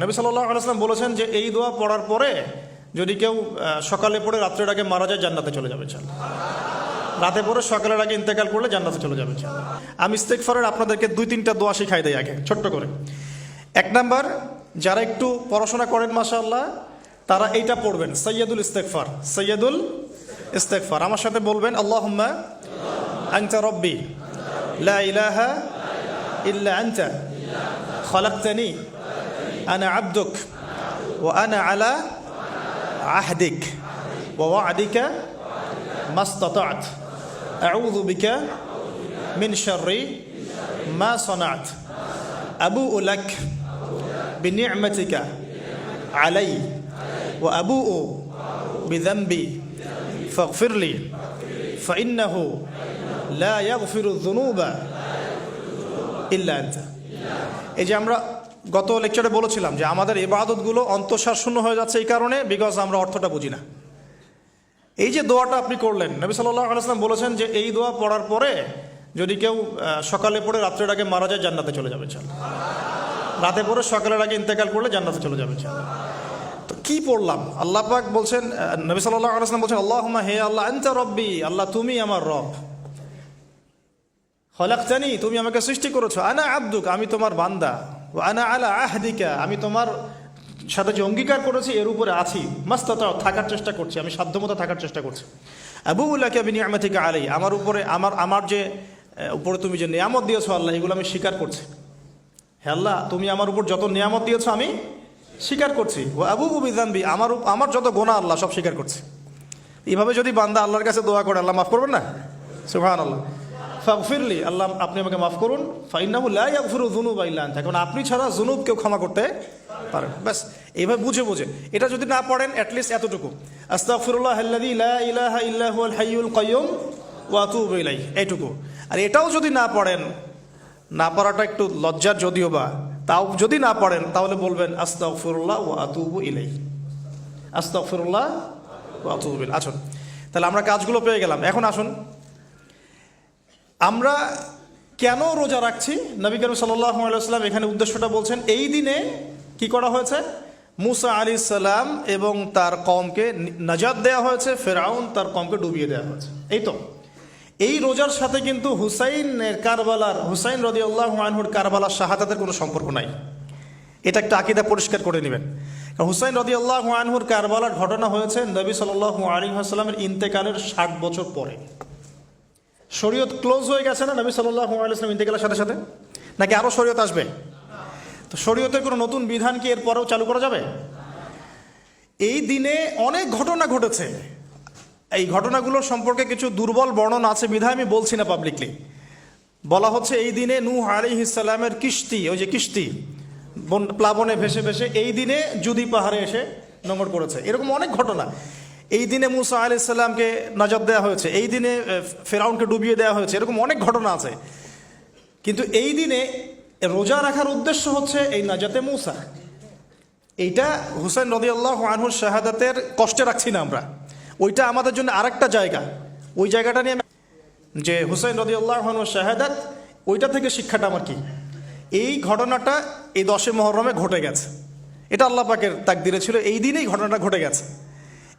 নবী সাল্লাল্লাহু আলাইহি ওয়াসাল্লাম বলেছেন যে এই দোয়া পড়ার পরে যদি কেউ সকালে পড়ে রাত্রের আগে মারা যায় জান্নাতে চলে যাবে ইনশাআল্লাহ। রাতে পড়ে সকালের আগে ইন্তেকাল করলে জান্নাতে চলে যাবে ইনশাআল্লাহ। আমি ইস্তেগফারের আপনাদেরকে 2-3টা দোয়া শিখাই দেই আগে ছোট্ট করে। 1 নাম্বার, যারা একটু পড়াশোনা করেন মাশাআল্লাহ তারা এইটা পড়বেন, সাইয়্যিদুল ইস্তেগফার। সাইয়্যিদুল ইস্তেগফার আমার সাথে বলবেন, আল্লাহুম্মা আনতা রাব্বি লা ইলাহা ইল্লা আনতা খালাকতানি আনা আবদুক ওয়া আনা আলা আহদিক ওয়া ওয়া'দিকা মাস্তাতা'ত আউযু বিকা মিন শাররি মা সানা'ত আবুউ লাক বিনি'মাতিকা আলাই ওয়া আবুউ বিযানবি ফাগফিরলি ফাইন্নাহু লা ইয়াগফিরু যুনুবা ইল্লা আনতা। এই যে আমরা গত লেকচারে বলেছিলাম যে আমাদের ইবাদতগুলো অন্তঃসার শূন্য হয়ে যাচ্ছে এই কারণে, বিকজ আমরা অর্থটা বুঝি না। এই যে দোয়াটা আপনি করলেন, নবী সাল্লাল্লাহু আলাইহি ওয়াসাল্লাম বলেছেন যে এই দোয়া পড়ার পরে যদি কেউ সকালে পড়ে রাত্রের আগে মারা যায় জান্নাতে চলে যাবে ইনশাআল্লাহ। রাতে পড়ে সকালের আগে ইন্তেকাল করলে জান্নাতে চলে যাবে ইনশাআল্লাহ। তো কি পড়লাম? আল্লাহ পাক বলছেন, নবী সাল্লাল্লাহু আলাইহি ওয়াসাল্লাম বলছেন, আল্লাহুম্মা হে আল্লাহ আনতা রব্বি, আল্লাহ তুমি আমার রব, খলাকতানি তুমি আমাকে সৃষ্টি করেছো, আনা আবদুক আমি তোমার বান্দা, ওয়া আনা আলা আহদিকা আমি তোমার সাথে যে অঙ্গীকার করেছি এর উপরে আছি, মাস্তাতা থাকার চেষ্টা করছি, আমি সাধ্যমতো থাকার চেষ্টা করছি। আবুউ লাকা বিনি'মাতিকা আলাই আমার উপরে আমার যে উপরে তুমি যে নিয়ামত দিয়েছো আল্লাহ এগুলো আমি স্বীকার করছি। হে আল্লাহ তুমি আমার উপর যত নিয়ামত দিয়েছো আমি স্বীকার করছি। ওয়া আবুউ বিযানবি আমার যত গুনাহ আল্লাহ সব স্বীকার করছি। এইভাবে যদি বান্দা আল্লাহর কাছে দোয়া করে আল্লাহ মাফ করবেন না? সুবহানাল্লাহ। ফাগফিরলি আল্লাহ আপনি আমাকে মাফ করুন, ফাইন্নাহু লা ইয়াগফিরু যুনুবা ইল্লা আনতা কারণ আপনি ছাড়া যুনুব কেউ ক্ষমা করতে পারেন। ব্যাস এইভাবে বুঝে এটা যদি না পড়েন অ্যাটলিস্ট এতটুকু, আস্তাগফিরুল্লাহাল্লাযী লা ইলাহা ইল্লা হুয়াল হাইয়ুল কাইয়্যুম ওয়া আতুবু ইলাইহি, এইটুকু। আর এটাও যদি না পড়েন, না পড়াটা একটু লজ্জার যদিও বা, তাও যদি না পড়েন তাহলে বলবেন আস্তাগফিরুল্লাহ ওয়া আতুবু ইলাইহি, আস্তাগফিরুল্লাহ ওয়া আতুবু ইলাইহি। আসুন তাহলে আমরা কাজগুলো পেয়ে গেলাম। এখন আসুন আমরা কেন রোজা রাখছি। নবী করিম সাল্লাল্লাহু আলাইহি ওয়াসাল্লাম এখানে উদ্দেশ্যটা বলছেন। এই দিনে কি করা হয়েছে? মুসা আলাইহিস সালাম এবং তার কওমকে নাজাত দেওয়া হয়েছে, ফেরাউন তার কওমকে ডুবিয়ে দেওয়া হয়েছে। এই তো এই রোজার সাথে কিন্তু হুসাইন রাদিয়াল্লাহু আনহুর কারবালার শাহাদাতের কোনো সম্পর্ক নাই। এটা একটা আকীদা পরিষ্কার করে নেবেন। কারণ হুসাইন রাদিয়াল্লাহু আনহুর কারবালার ঘটনা হয়েছে নবী সাল্লাল্লাহু আলাইহি ওয়াসাল্লামের ইন্তেকালের 60 বছর পরে। শরীয়ত ক্লোজ হয়ে গেছে না নবী সাল্লাল্লাহু আলাইহি ওয়াসাল্লাম ইন্তেকালের সাথে সাথে, নাকি আরো শরীয়ত আসবে? তো শরীয়তের কোনো নতুন বিধান কি এর পরেও চালু করা যাবে? এই দিনে অনেক ঘটনা ঘটেছে। এই ঘটনাগুলোর সম্পর্কে কিছু দুর্বল বর্ণনা আছে বিধায় আমি বলছি না পাবলিকলি। বলা হচ্ছে এই দিনে নূহ আলাইহিস সালামের কিস্তি, ওই যে কিস্তি প্লাবনে ভেসে ভেসে এই দিনে জুদি পাহাড়ে এসে নোঙর করেছে। এরকম অনেক ঘটনা। এই দিনে মুসা আলাইহিস সালামকে নাজাত দেওয়া হয়েছে, এই দিনে ফেরাউনকে ডুবিয়ে দেওয়া হয়েছে, এরকম অনেক ঘটনা আছে। কিন্তু এই দিনে রোজা রাখার উদ্দেশ্য হচ্ছে এই নাজাতে মুসা। এইটা হুসাইন রাদিয়াল্লাহু আনহুর শাহাদাতের কষ্টে রাখছি না আমরা, ওইটা আমাদের জন্য আরেকটা জায়গা। ওই জায়গাটা নিয়ে যে হুসাইন রাদিয়াল্লাহু আনহুর শাহাদাত, ওইটা থেকে শিক্ষাটা আমার কি? এই ঘটনাটা এই 10 মুহররমে ঘটে গেছে। এটা আল্লাহ পাকের তাকদিরে ছিল, এই দিনেই ঘটনাটা ঘটে গেছে।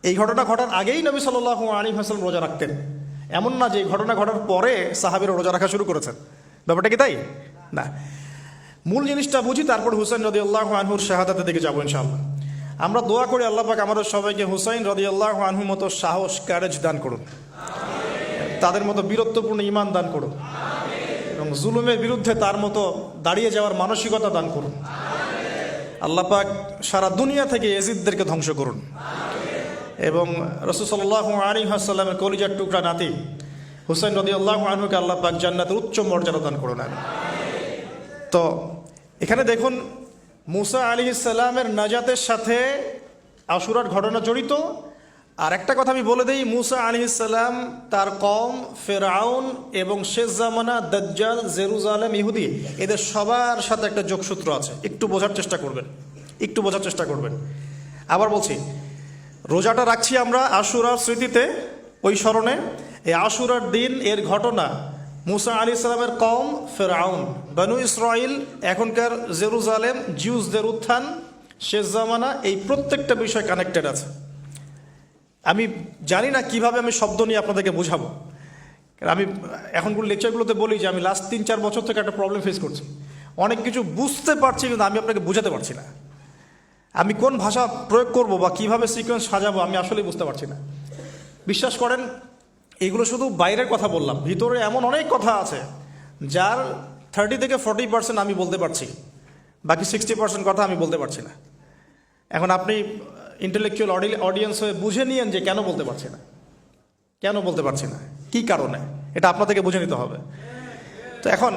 এই ঘটনা ঘটার আগেই নবী সাল্লাল্লাহু আলাইহি ওয়াসাল্লাম রোজা রাখতেন। এমন না যে এই ঘটনা ঘটার পরে সাহাবীরা রোজা রাখা শুরু করেছেন, ব্যাপারটা কি তাই না? মূল জিনিসটা বুঝি, তারপর হুসাইন রাদিয়াল্লাহু আনহুর শাহাদাতের দিকে যাবো ইনশাআল্লাহ। আমরা দোয়া করি আল্লাহ পাক আমাদের সবাইকে হুসাইন রাদিয়াল্লাহু আনহুর মতো সাহস, কারেজ দান করুন, তাদের মতো বীরত্বপূর্ণ ঈমান দান করুন, এবং জুলুমের বিরুদ্ধে তার মতো দাঁড়িয়ে যাওয়ার মানসিকতা দান করুন। আল্লাহ পাক সারা দুনিয়া থেকে ইয়াজিদদেরকে ধ্বংস করুন, এবং রাসূল সাল্লাল্লাহু আলাইহি ওয়াসাল্লামের কলিজার টুকরা নাতি হুসাইন রাদিয়াল্লাহু আনহুকে আল্লাহ পাক জান্নাতের উচ্চ মর্যাদা দান করুন। তো এখানে দেখুন মুসা আলাইহিস সালামের নাজাতের সাথে আশুরার ঘটনা জড়িত। আর একটা কথা আমি বলে দেই, মুসা আলাইহিস সালাম, তার কওম, ফেরাউন এবং শেষ জামানা দাজ্জাল, জেরুজালেম, ইহুদি, এদের সবার সাথে একটা যোগসূত্র আছে। একটু বোঝার চেষ্টা করবেন। আবার বলছি, রোজাটা রাখছি আমরা আশুরার স্মৃতিতে, ওই স্মরণে। এই আশুরার দিন এর ঘটনা মুসা আলাইহিস সালামের কওম, ফেরাউন, বনু ইসরাইল, এখনকার জেরুজালেম, জিউসদের উত্থান, শেষ জামানা, এই প্রত্যেকটা বিষয় কানেক্টেড আছে। আমি জানি না কিভাবে আমি শব্দ নিয়ে আপনাদেরকে বোঝাবো। কারণ আমি এখনগুলো লেকচারগুলোতে বলি যে আমি লাস্ট 3-4 বছর থেকে একটা প্রবলেম ফেস করছি। অনেক কিছু বুঝতে পারছি কিন্তু আমি আপনাকে বোঝাতে পারছি না। আমি কোন ভাষা প্রয়োগ করব বা কিভাবে সিকোয়েন্স সাজাবো আমি আসলেই বুঝতে পারছি না। বিশ্বাস করেন, এগুলো শুধু বাইরের কথা বললাম, ভিতরে এমন অনেক কথা আছে যার 30 থেকে 40% আমি বলতে পারছি, বাকি 60% কথা আমি বলতে পারছি না। এখন আপনি ইন্টেলেকচুয়াল অডিয়েন্স হয়ে বুঝে নিয়েন যে কেন বলতে পারছি না, কেন বলতে পারছি না, কী কারণে, এটা আপনাদেরকে বুঝে নিতে হবে। তো এখন